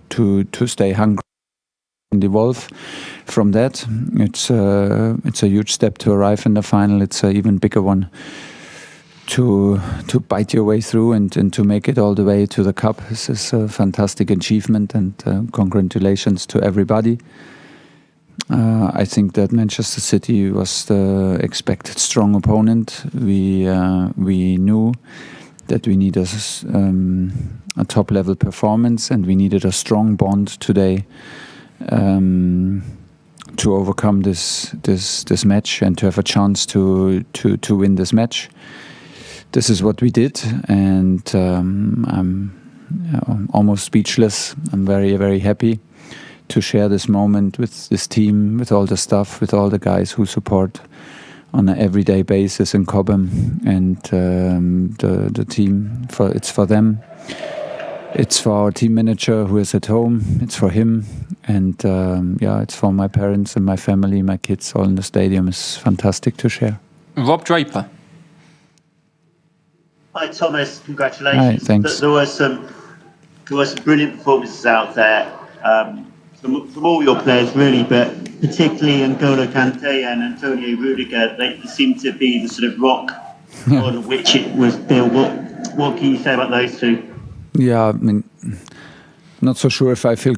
to stay hungry and evolve from that. It's a huge step to arrive in the final. It's an even bigger one to bite your way through and to make it all the way to the cup. This is a fantastic achievement, and congratulations to everybody. I think that Manchester City was the expected strong opponent. We knew that we needed a top level performance, and we needed a strong bond today to overcome this match and to have a chance to win this match. This is what we did, and I'm almost speechless. I'm very, very happy to share this moment with this team, with all the staff, with all the guys who support on an everyday basis in Cobham, and the team. It's for them. It's for our team manager who is at home. It's for him, and it's for my parents and my family, my kids, all in the stadium. It's fantastic to share. Rob Draper. Hi Thomas, congratulations. Hi, thanks. There were some brilliant performances out there from all your players really, but particularly N'Golo Kante and Antonio Rudiger. They seem to be the sort of rock on which it was built. What can you say about those two? Yeah, I mean, not so sure if I feel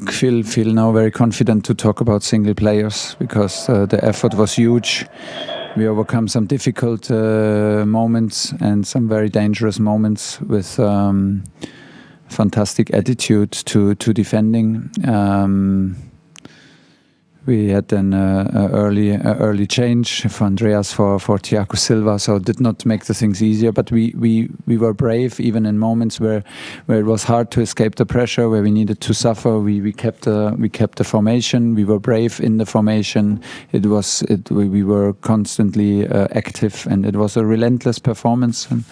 now very confident to talk about single players, because the effort was huge. We overcome some difficult moments and some very dangerous moments with fantastic attitude to defending. We had an early change for Andreas for Thiago Silva, so it did not make the things easier. But we were brave even in moments where it was hard to escape the pressure, where we needed to suffer. We kept the formation. We were brave in the formation. We were constantly active, and it was a relentless performance. And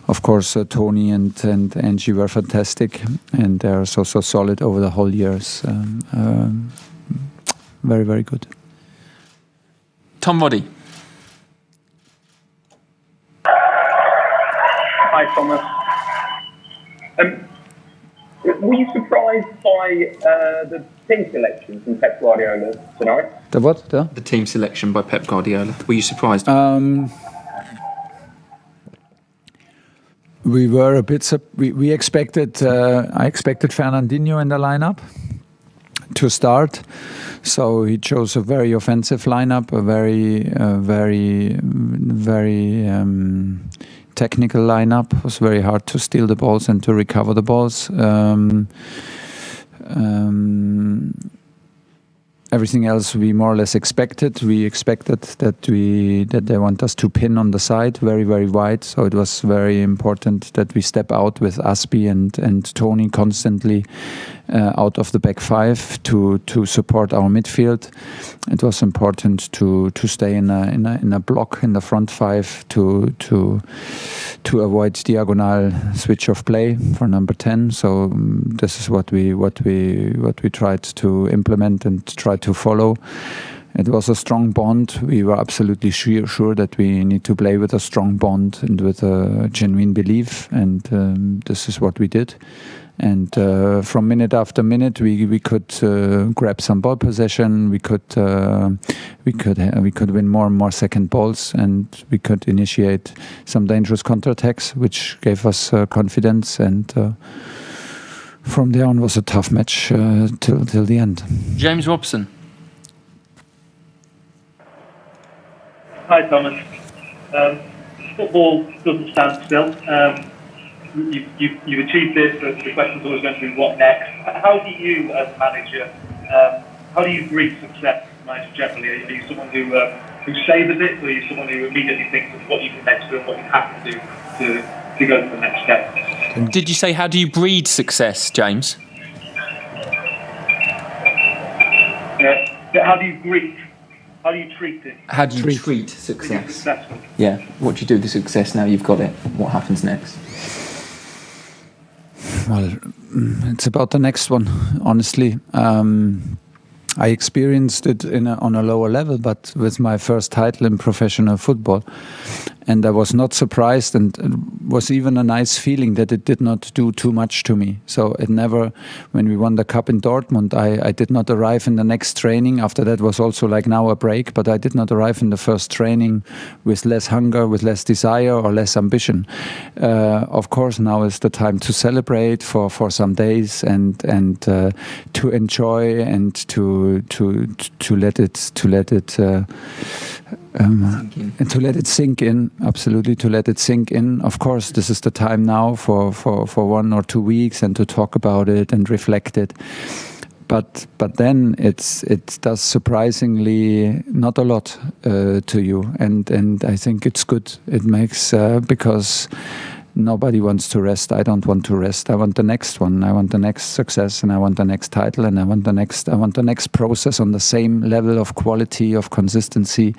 of course, Tony and Angie were fantastic, and they're so solid over the whole years. Very, very good. Tom Roddy. Hi, Thomas. Were you surprised by the team selection from Pep Guardiola tonight? The what? The team selection by Pep Guardiola. Were you surprised? We were a bit. We expected. I expected Fernandinho in the lineup to start, so he chose a very offensive lineup, a very technical lineup. It was very hard to steal the balls and to recover the balls. Everything else we more or less expected. We expected that they want us to pin on the side, very, very wide. So it was very important that we step out with Aspi and Tony constantly out of the back five to support our midfield. It was important to stay in a block in the front five to avoid diagonal switch of play for number 10. So this is what we tried to implement and try to follow. It was a strong bond. We were absolutely sure that we need to play with a strong bond and with a genuine belief, and this is what we did. And from minute after minute, we could grab some ball possession. We could win more and more second balls, and we could initiate some dangerous counterattacks, which gave us confidence. And from there on was a tough match till the end. James Robson. Hi Thomas. Football doesn't stand still. You've achieved this, but the question's always going to be what next. How do you, as a manager, how do you greet success, manager generally? Are you someone who savours it, or are you someone who immediately thinks of what you can next do and what you have to do to go to the next step? Did you say how do you breed success, James? How do you greet? How do you treat it? How do you treat success? Successful. Yeah. What do you do with the success now you've got it? What happens next? Well, it's about the next one, honestly. I experienced it on a lower level, but with my first title in professional football. and I was not surprised, and it was even a nice feeling that it did not do too much to me. So it never, when we won the cup in Dortmund, I did not arrive in the next training. After that was also like now a break, but I did not arrive in the first training with less hunger, with less desire or less ambition. Of course, now is the time to celebrate for some days and to enjoy and to let it and to let it sink in. Absolutely, to let it sink in. Of course, this is the time now for 1 or 2 weeks and to talk about it and reflect it. But then it does surprisingly not a lot to you, and I think it's good. It makes because nobody wants to rest. I don't want to rest. I want the next one. I want the next success, and I want the next title, and I want the next process on the same level of quality, of consistency,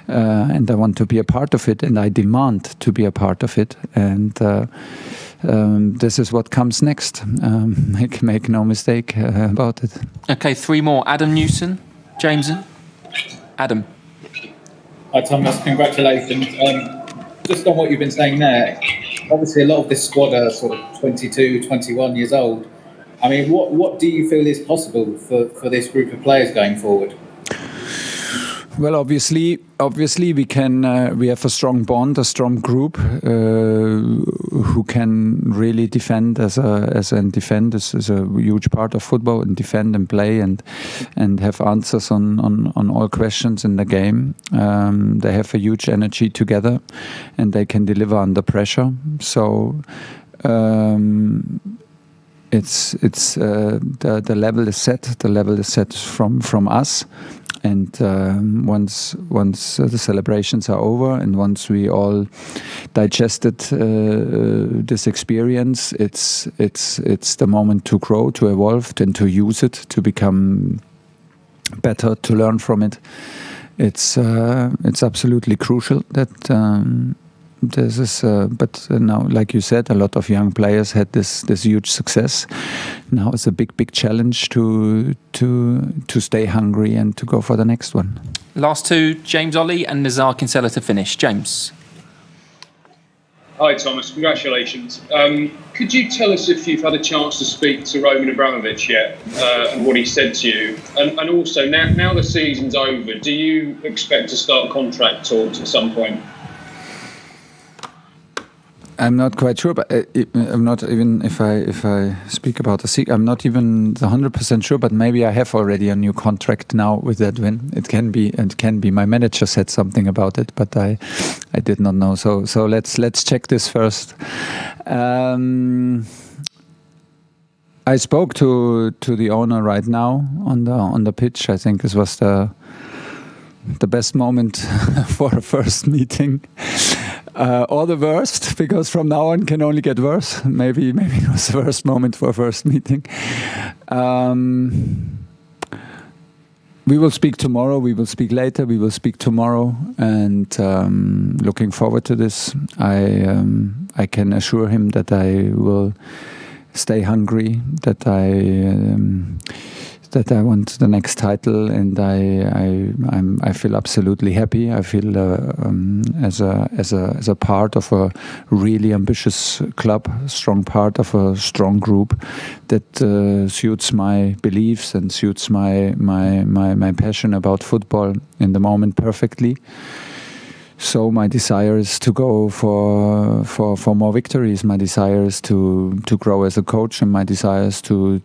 and I want to be a part of it, and I demand to be a part of it, and this is what comes next. Make no mistake about it. Okay, 3 more. Adam Newson, Jameson. Adam. Hi Thomas, congratulations. Just on what you've been saying there, obviously a lot of this squad are sort of 22, 21 years old. I mean, what do you feel is possible for this group of players going forward? Well, obviously, we can. We have a strong bond, a strong group who can really defend and defend is a huge part of football, and defend and play and have answers on all questions in the game. They have a huge energy together, and they can deliver under pressure. So. It's the level is set. The level is set from us, and once the celebrations are over, and once we all digested this experience, it's the moment to grow, to evolve, and to use it to become better, to learn from it. It's absolutely crucial that. This is, but now, like you said, a lot of young players had this huge success. Now it's a big challenge to stay hungry and to go for the next one. Last 2, James Ollie and Nizar Kinsella to finish. James. Hi Thomas, congratulations. Could you tell us if you've had a chance to speak to Roman Abramovich yet, and what he said to you? And also, now the season's over, do you expect to start contract talks at some point? I'm not quite sure, but I'm not even if I speak about the I'm not even 100% sure. But maybe I have already a new contract now with that win. It can be. My manager said something about it, but I did not know. So let's check this first. I spoke to the owner right now on the pitch. I think this was the best moment for a first meeting. Or the worst, because from now on can only get worse. Maybe it was the worst moment for a first meeting. We will speak tomorrow. We will speak later. We will speak tomorrow, and looking forward to this. I can assure him that I will stay hungry. That I want the next title, and I feel absolutely happy. I feel as a part of a really ambitious club, strong part of a strong group that suits my beliefs and suits my passion about football in the moment perfectly. So my desire is to go for more victories. My desire is to grow as a coach, and my desire is to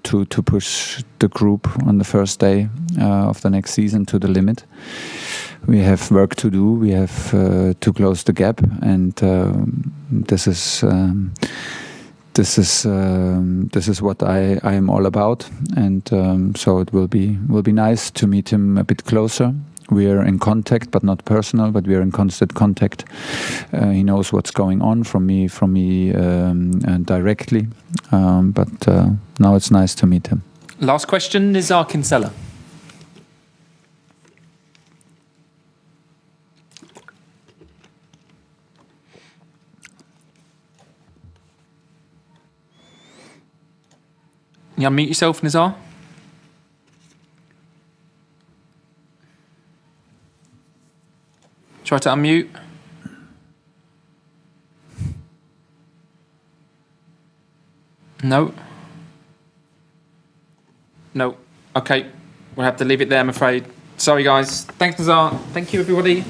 push the group on the first day of the next season to the limit. We have work to do. We have to close the gap, and this is what I am all about. And so it will be nice to meet him a bit closer. We are in contact, but not personal, but we are in constant contact. He knows what's going on from me directly. But now it's nice to meet him. Last question, Nizar Kinsella. You unmute yourself, Nizar. Try to unmute. No. No. Okay. We'll have to leave it there, I'm afraid. Sorry, guys. Thanks, Nazar. Thank you, everybody.